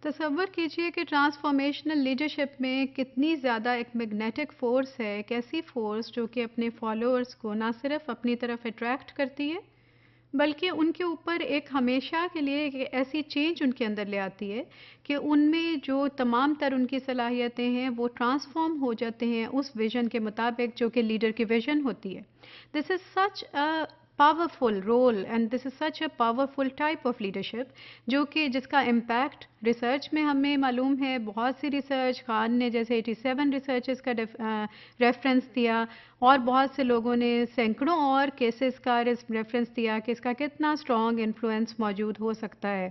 تصور کیجئے کہ ٹرانسفارمیشنل لیڈرشپ میں کتنی زیادہ ایک میگنیٹک فورس ہے، ایک ایسی فورس جو کہ اپنے فالوورز کو نہ صرف اپنی طرف اٹریکٹ کرتی ہے بلکہ ان کے اوپر ایک ہمیشہ کے لیے ایک ایسی چینج ان کے اندر لے آتی ہے کہ ان میں جو تمام تر ان کی صلاحیتیں ہیں وہ ٹرانسفارم ہو جاتے ہیں اس ویژن کے مطابق جو کہ لیڈر کی ویژن ہوتی ہے. This is such a powerful role and this is such a powerful type of leadership جو کہ جس کا امپیکٹ ریسرچ میں ہمیں معلوم ہے. بہت سی ریسرچ خان نے جیسے 87 ریسرچز کا ریفرنس دیا اور بہت سے لوگوں نے سینکڑوں اور کیسز کا ریفرنس دیا کہ اس کا کتنا اسٹرانگ انفلوئنس موجود ہو سکتا ہے.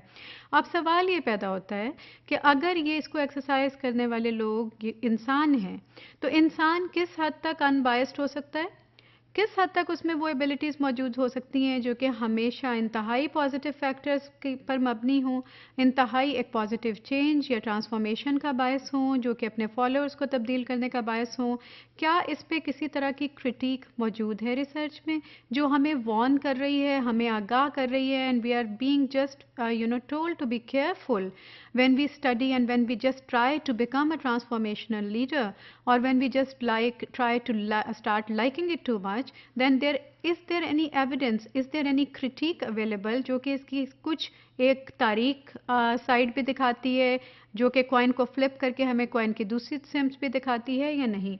اب سوال یہ پیدا ہوتا ہے کہ اگر یہ اس کو ایکسرسائز کرنے والے لوگ انسان ہیں تو انسان کس حد تک ان بائسڈ ہو سکتا ہے، کس حد تک اس میں وہ ایبلٹیز موجود ہو سکتی ہیں جو کہ ہمیشہ انتہائی پازیٹیو فیکٹرز پر مبنی ہوں، انتہائی ایک پازیٹیو چینج یا ٹرانسفارمیشن کا باعث ہوں، جو کہ اپنے فالوورز کو تبدیل کرنے کا باعث ہوں. کیا اس پہ کسی طرح کی کرٹیک موجود ہے ریسرچ میں جو ہمیں وارن کر رہی ہے، ہمیں آگاہ کر رہی ہے and we are being just told to be careful when we study and when we just try to become a transformational leader or when we just try to start liking it too much, then is there any evidence, is there any critique available جو کہ اس کی کچھ ایک تاریخ side بھی دکھاتی ہے جو کہ کوائن کو فلپ کر کے ہمیں کوائن کی دوسری سمت بھی دکھاتی ہے یا نہیں.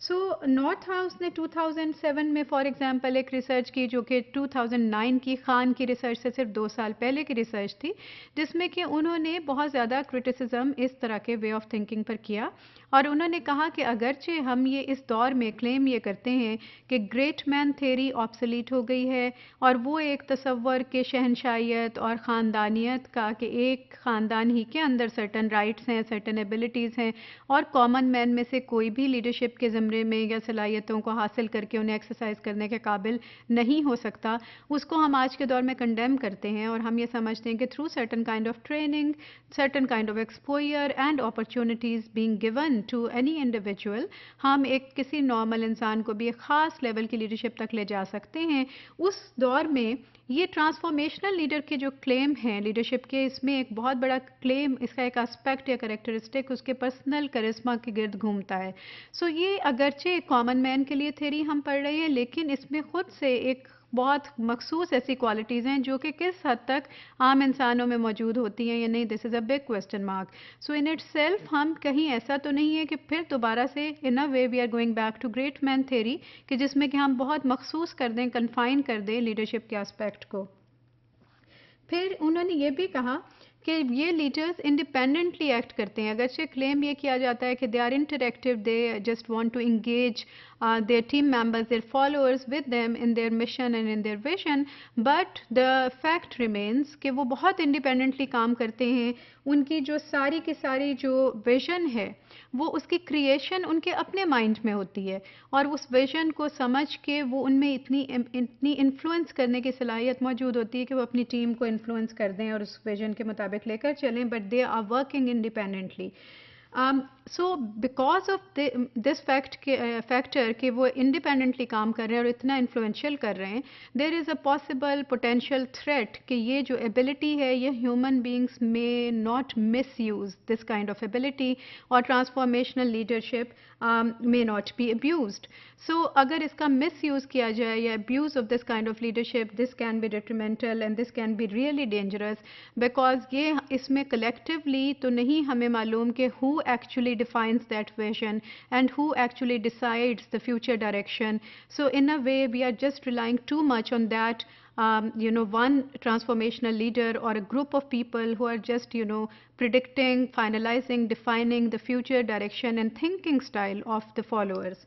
سو نارتھ ہاؤس نے 2007 میں فار ایگزامپل ایک ریسرچ کی جو کہ 2009 کی خان کی ریسرچ سے صرف 2 سال پہلے کی ریسرچ تھی، جس میں کہ انہوں نے بہت زیادہ کرٹیسزم اس طرح کے وے آف تھنکنگ پر کیا اور انہوں نے کہا کہ اگرچہ ہم یہ اس دور میں کلیم یہ کرتے ہیں کہ گریٹ مین تھیوری آبسلیٹ ہو گئی ہے اور وہ ایک تصور کے شہنشائیت اور خاندانیت کا کہ ایک خاندان ہی کے اندر سرٹن رائٹس ہیں، سرٹن ایبلٹیز ہیں اور کامن مین میں سے کوئی بھی لیڈرشپ کے زمرے میں یا صلاحیتوں کو حاصل کر کے انہیں ایکسرسائز کرنے کے قابل نہیں ہو سکتا، اس کو ہم آج کے دور میں کنڈیم کرتے ہیں اور ہم یہ سمجھتے ہیں کہ through certain kind of training, certain kind of exposure and opportunities being given to any individual ہم ایک کسی نارمل انسان کو بھی ایک خاص لیول کی لیڈرشپ تک لے جا سکتے ہیں. اس دور میں یہ ٹرانسفارمیشنل لیڈر کے جو کلیم ہیں لیڈرشپ کے، اس میں ایک بہت بڑا کلیم، اس کا ایک اسپیکٹ یا کریکٹرسٹک اس کے پرسنل کرسما کے گرد گھومتا ہے. سو یہ اگرچہ کامن مین کے لیے تھیوری ہم پڑھ رہے ہیں لیکن اس میں خود سے ایک بہت مخصوص ایسی کوالٹیز ہیں جو کہ کس حد تک عام انسانوں میں موجود ہوتی ہیں یا نہیں. This is a big question mark. So in itself ہم کہیں ایسا تو نہیں ہے کہ پھر دوبارہ سے in a way we are going back to great man theory کہ جس میں کہ ہم بہت مخصوص کر دیں، کنفائن کر دیں لیڈرشپ کے اسپیکٹ کو. پھر انہوں نے یہ بھی کہا کہ یہ لیڈرز انڈیپینڈنٹلی ایکٹ کرتے ہیں. اگرچہ کلیم یہ کیا جاتا ہے کہ they are interactive, they just want to engage their team members, their followers with them in their mission and in their vision, but the fact remains کہ وہ بہت انڈیپینڈنٹلی کام کرتے ہیں. ان کی جو ساری کی ساری جو ویژن ہے وہ اس کی کریشن ان کے اپنے مائنڈ میں ہوتی ہے اور اس ویژن کو سمجھ کے وہ ان میں اتنی انفلوئنس کرنے کی صلاحیت موجود ہوتی ہے کہ وہ اپنی ٹیم کو انفلوئنس کر دیں اور اس ویژن کے مطابق لے کر چلیں. But they are working independently. So because of this factor کہ وہ انڈیپینڈنٹلی کام کر رہے ہیں اور اتنا انفلوئنشیل کر رہے ہیں، there is a possible potential threat کہ یہ جو ایبلٹی ہے یہ ہیومن بینگس میں not misuse this kind of ability اور transformational leadership may not be abused. So اگر اس کا مس یوز کیا جائے یا abuse of this kind of leadership, this can be detrimental and this can be really dangerous because یہ اس میں collectively تو نہیں ہمیں معلوم کہ who actually defines that vision and who actually decides the future direction. So in a way we are just relying too much on that one transformational leader or a group of people who are just predicting, finalizing, defining the future direction and thinking style of the followers.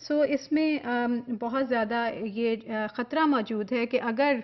سو اس میں بہت زیادہ یہ خطرہ موجود ہے کہ اگر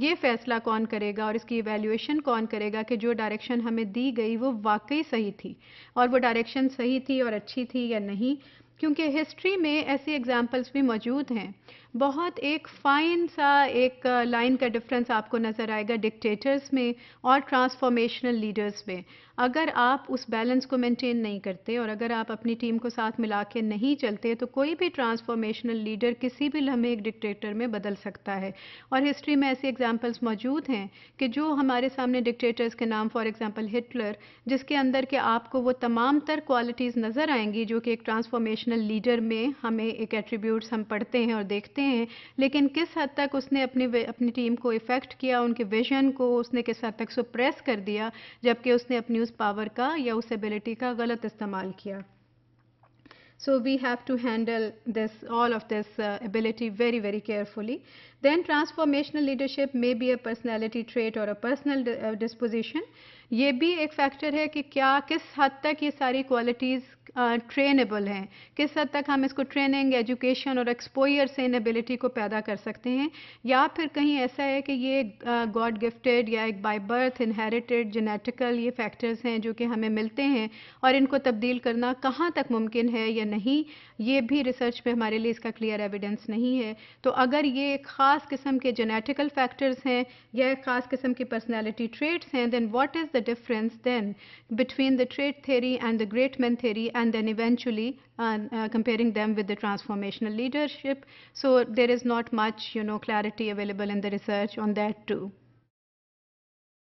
یہ فیصلہ کون کرے گا اور اس کی ایویلیویشن کون کرے گا کہ جو ڈائریکشن ہمیں دی گئی وہ واقعی صحیح تھی اور وہ ڈائریکشن صحیح تھی اور اچھی تھی یا نہیں. کیونکہ ہسٹری میں ایسی ایگزامپلس بھی موجود ہیں. بہت ایک فائن سا ایک لائن کا ڈفرنس آپ کو نظر آئے گا ڈکٹیٹرز میں اور ٹرانسفارمیشنل لیڈرز میں. اگر آپ اس بیلنس کو مینٹین نہیں کرتے اور اگر آپ اپنی ٹیم کو ساتھ ملا کے نہیں چلتے تو کوئی بھی ٹرانسفارمیشنل لیڈر کسی بھی لمحے ایک ڈکٹیٹر میں بدل سکتا ہے. اور ہسٹری میں ایسی ایگزامپلس موجود ہیں کہ جو ہمارے سامنے ڈکٹیٹرز کے نام، فار ایگزامپل ہٹلر، جس کے اندر کہ آپ کو وہ تمام تر کوالٹیز نظر آئیں گی جو کہ ایک ٹرانسفارمیشنل لیڈر میں ہمیں ایک ایٹریبیوٹس ہم پڑھتے ہیں اور دیکھتے ہیں، لیکن کس حد تک اس نے اپنی ٹیم کو افیکٹ کیا، ان کے ویژن کو اس نے کس حد تک سپریس کر دیا، جبکہ اس نے اپنی اس پاور کا یا اس ایبلٹی کا غلط استعمال کیا. So we have to handle all of this ability very, very carefully. Then transformational leadership may be a personality trait or a personal disposition. یہ بھی ایک فیکٹر ہے کہ کیا کس حد تک یہ ساری کوالٹیز ٹرینیبل ہیں، کس حد تک ہم اس کو ٹریننگ، ایجوکیشن اور ایکسپوئر سے ان ایبلٹی کو پیدا کر سکتے ہیں، یا پھر کہیں ایسا ہے کہ یہ گاڈ گفٹیڈ یا ایک بائی برتھ انہیریٹڈ جینیٹیکل یہ فیکٹرز ہیں جو کہ ہمیں ملتے ہیں، اور ان کو تبدیل کرنا کہاں تک ممکن ہے یا نہیں، یہ بھی ریسرچ میں ہمارے لیے اس کا کلیئر ایویڈنس نہیں ہے. تو اگر یہ ایک خاص قسم کے جینیٹیکل فیکٹرز ہیں یا ایک خاص قسم کی پرسنالٹی ٹریٹس ہیں، then what is the difference then between the trait theory and the great men theory, and then eventually comparing them with the transformational leadership. So there is not much clarity available in the research on that too.